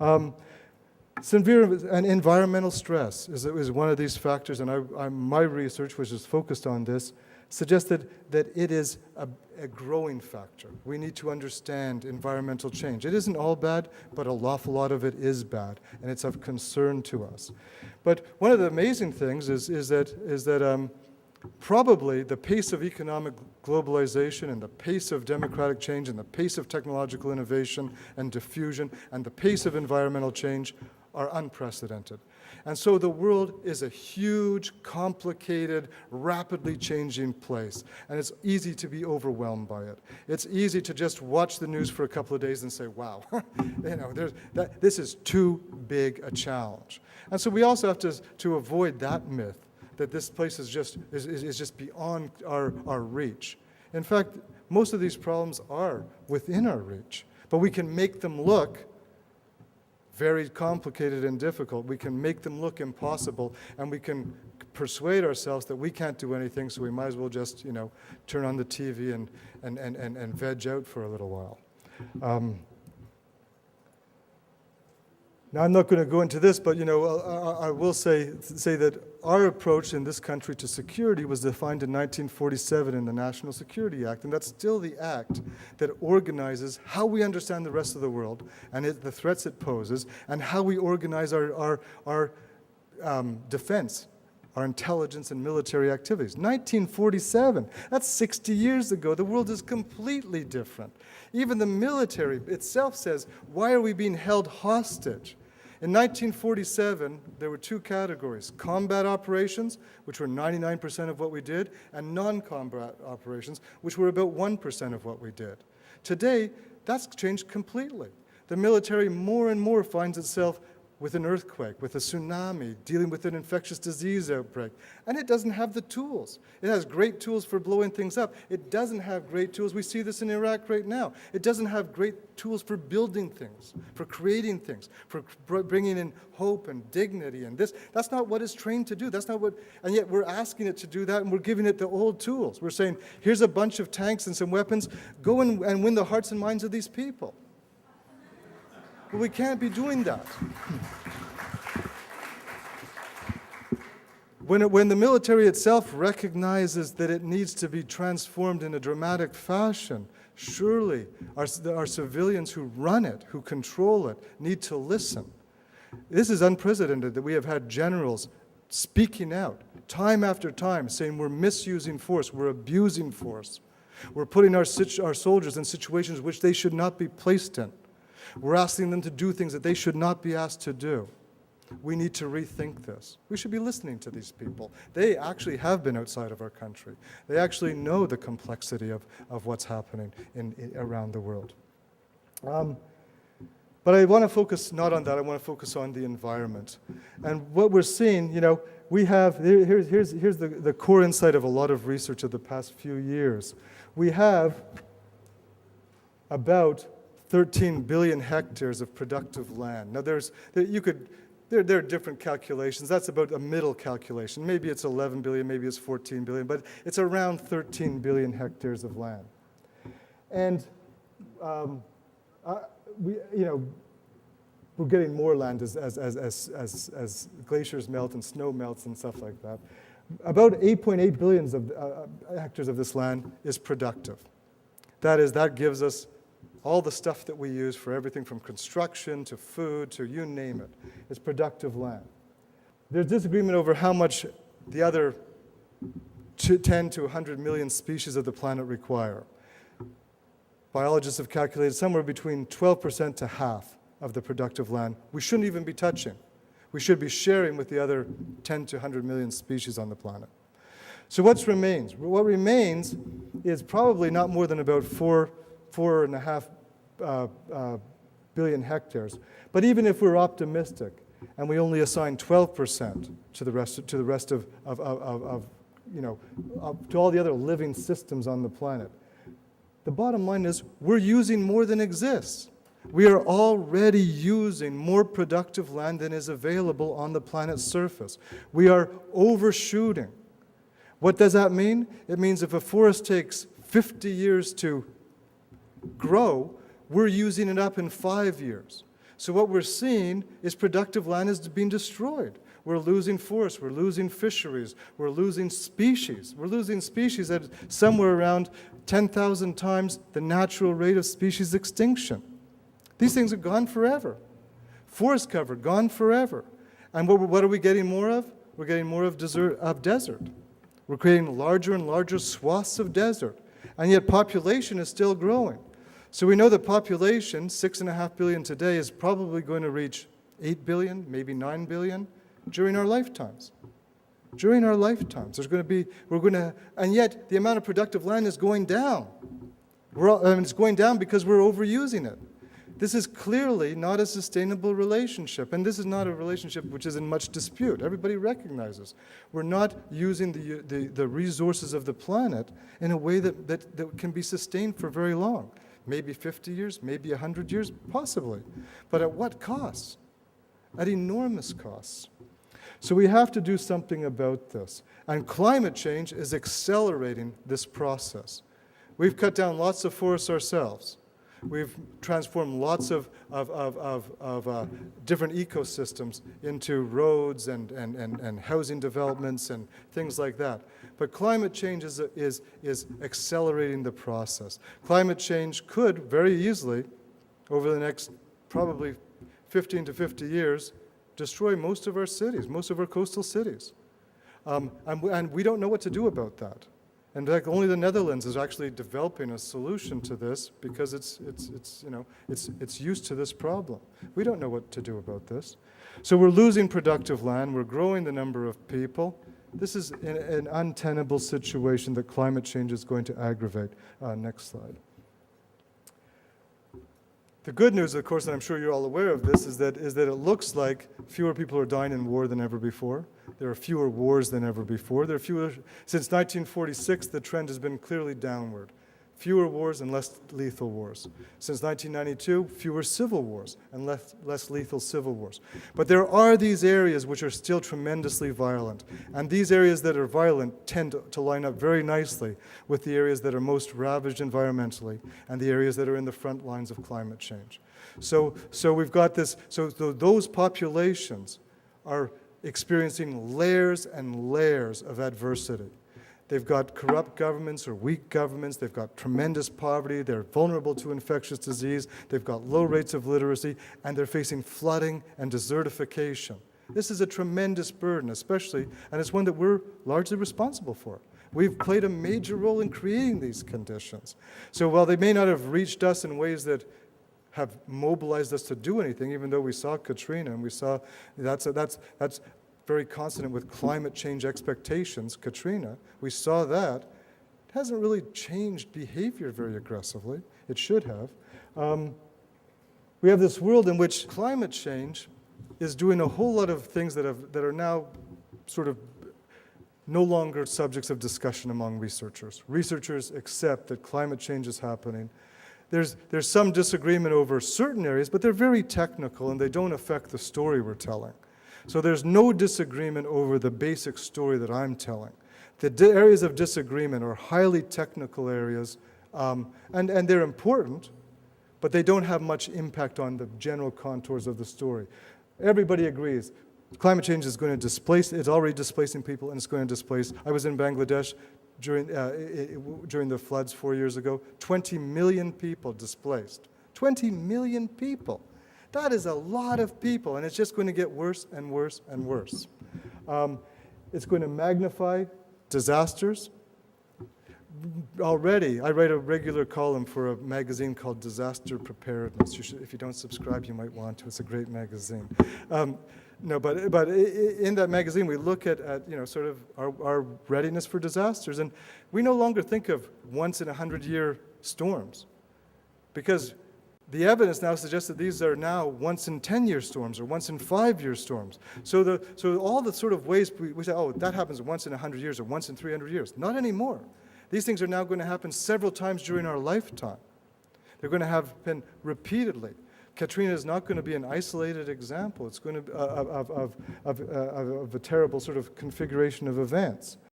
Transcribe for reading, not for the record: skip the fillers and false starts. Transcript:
And environmental stress is one of these factors, and my research, which is focused on this, suggested that it is a growing factor. We need to understand environmental change. It isn't all bad, but an awful lot of it is bad, and it's of concern to us. But one of the amazing things is that probably the pace of economic globalization and the pace of democratic change and the pace of technological innovation and diffusion and the pace of environmental change are unprecedented. And so the world is a huge, complicated, rapidly changing place, and it's easy to be overwhelmed by it. It's easy to just watch the news for a couple of days and say, wow, this is too big a challenge. And so we also have to avoid that myth that this place is just beyond our reach. In fact, most of these problems are within our reach, but we can make them look very complicated and difficult. We can make them look impossible, and we can persuade ourselves that we can't do anything, so we might as well just, turn on the TV and veg out for a little while. Now, I'm not going to go into this, but I will say that our approach in this country to security was defined in 1947 in the National Security Act, and that's still the act that organizes how we understand the rest of the world and the threats it poses, and how we organize our defense, our intelligence and military activities. 1947, that's 60 years ago. The world is completely different. Even the military itself says, why are we being held hostage? In 1947, there were two categories: combat operations, which were 99% of what we did, and non-combat operations, which were about 1% of what we did. Today, that's changed completely. The military more and more finds itself with an earthquake, with a tsunami, dealing with an infectious disease outbreak. And it doesn't have the tools. It has great tools for blowing things up. It doesn't have great tools. We see this in Iraq right now. It doesn't have great tools for building things, for creating things, for bringing in hope and dignity and this. That's not what it's trained to do. That's not what, and yet we're asking it to do that, and we're giving it the old tools. We're saying, here's a bunch of tanks and some weapons. Go and win the hearts and minds of these people. But we can't be doing that. When the military itself recognizes that it needs to be transformed in a dramatic fashion, surely our civilians who run it, who control it, need to listen. This is unprecedented that we have had generals speaking out time after time, saying we're misusing force, we're abusing force. We're putting our soldiers in situations which they should not be placed in. We're asking them to do things that they should not be asked to do. We need to rethink this. We should be listening to these people. They actually have been outside of our country. They actually know the complexity of what's happening around the world. But I want to focus not on that. I want to focus on the environment. And what we're seeing, we have, here's the core insight of a lot of research of the past few years. We have about 13 billion hectares of productive land. Now, there are different calculations. That's about a middle calculation. Maybe it's 11 billion, maybe it's 14 billion, but it's around 13 billion hectares of land. And we're getting more land as glaciers melt and snow melts and stuff like that. About 8.8 billion hectares of this land is productive. That gives us all the stuff that we use for everything from construction to food to you name it. It's productive land. There's disagreement over how much the other 10 to 100 million species of the planet require. Biologists have calculated somewhere between 12% to half of the productive land we shouldn't even be touching. We should be sharing with the other 10 to 100 million species on the planet. So what remains? What remains is probably not more than about 4.5 billion hectares. But even if we're optimistic and we only assign 12% to the rest of to all the other living systems on the planet, the bottom line is we're using more than exists. We are already using more productive land than is available on the planet's surface. We are overshooting. What does that mean? It means if a forest takes 50 years to grow, we're using it up in 5 years. So what we're seeing is productive land is being destroyed. We're losing forests, we're losing fisheries, we're losing species. We're losing species at somewhere around 10,000 times the natural rate of species extinction. These things are gone forever. Forest cover, gone forever. And what are we getting more of? We're getting more of desert. We're creating larger and larger swaths of desert. And yet population is still growing. So we know that population, 6.5 billion today, is probably going to reach 8 billion, maybe 9 billion during our lifetimes. During our lifetimes, and yet the amount of productive land is going down. It's going down because we're overusing it. This is clearly not a sustainable relationship, and this is not a relationship which is in much dispute. Everybody recognizes we're not using the resources of the planet in a way that can be sustained for very long. Maybe 50 years, maybe 100 years, possibly. But at what cost? At enormous costs. So we have to do something about this. And climate change is accelerating this process. We've cut down lots of forests ourselves. We've transformed lots of different ecosystems into roads and housing developments and things like that. But climate change is accelerating the process. Climate change could very easily, over the next probably 15 to 50 years, destroy most of our cities, most of our coastal cities. And we don't know what to do about that. In fact, only the Netherlands is actually developing a solution to this because it's used to this problem. We don't know what to do about this. So we're losing productive land, we're growing the number of people. This is an untenable situation that climate change is going to aggravate. Next slide. The good news, of course, and I'm sure you're all aware of this, is that it looks like fewer people are dying in war than ever before. There are fewer wars than ever before. Since 1946, the trend has been clearly downward. Fewer wars and less lethal wars. Since 1992, fewer civil wars and less lethal civil wars. But there are these areas which are still tremendously violent. And these areas that are violent tend to line up very nicely with the areas that are most ravaged environmentally and the areas that are in the front lines of climate change. So we've got this, so those populations are experiencing layers and layers of adversity. They've got corrupt governments or weak governments. They've got tremendous poverty. They're vulnerable to infectious disease. They've got low rates of literacy, and they're facing flooding and desertification. This is a tremendous burden, especially, and it's one that we're largely responsible for. We've played a major role in creating these conditions. So while they may not have reached us in ways that have mobilized us to do anything, even though we saw Katrina and we saw that's very consonant with climate change expectations, Katrina, we saw that. It hasn't really changed behavior very aggressively. It should have. We have this world in which climate change is doing a whole lot of things that are now sort of no longer subjects of discussion among researchers. Researchers accept that climate change is happening. There's some disagreement over certain areas, but they're very technical and they don't affect the story we're telling. So there's no disagreement over the basic story that I'm telling. The areas of disagreement are highly technical areas, and they're important, but they don't have much impact on the general contours of the story. Everybody agrees. Climate change is going to displace, it's already displacing people, and it's going to displace. I was in Bangladesh during the floods 4 years ago. 20 million people displaced. 20 million people. That is a lot of people, and it's just going to get worse and worse and worse. It's going to magnify disasters. Already, I write a regular column for a magazine called Disaster Preparedness. If you don't subscribe, you might want to. It's a great magazine. But in that magazine, we look at sort of our readiness for disasters, and we no longer think of once in 100-year storms, because the evidence now suggests that these are now once in 10-year storms or once in 5-year storms. So all the sort of ways we say, oh, that happens once in 100 years or once in 300 years. Not anymore. These things are now going to happen several times during our lifetime. They're going to happen repeatedly. Katrina is not going to be an isolated example. It's going to be of a terrible sort of configuration of events.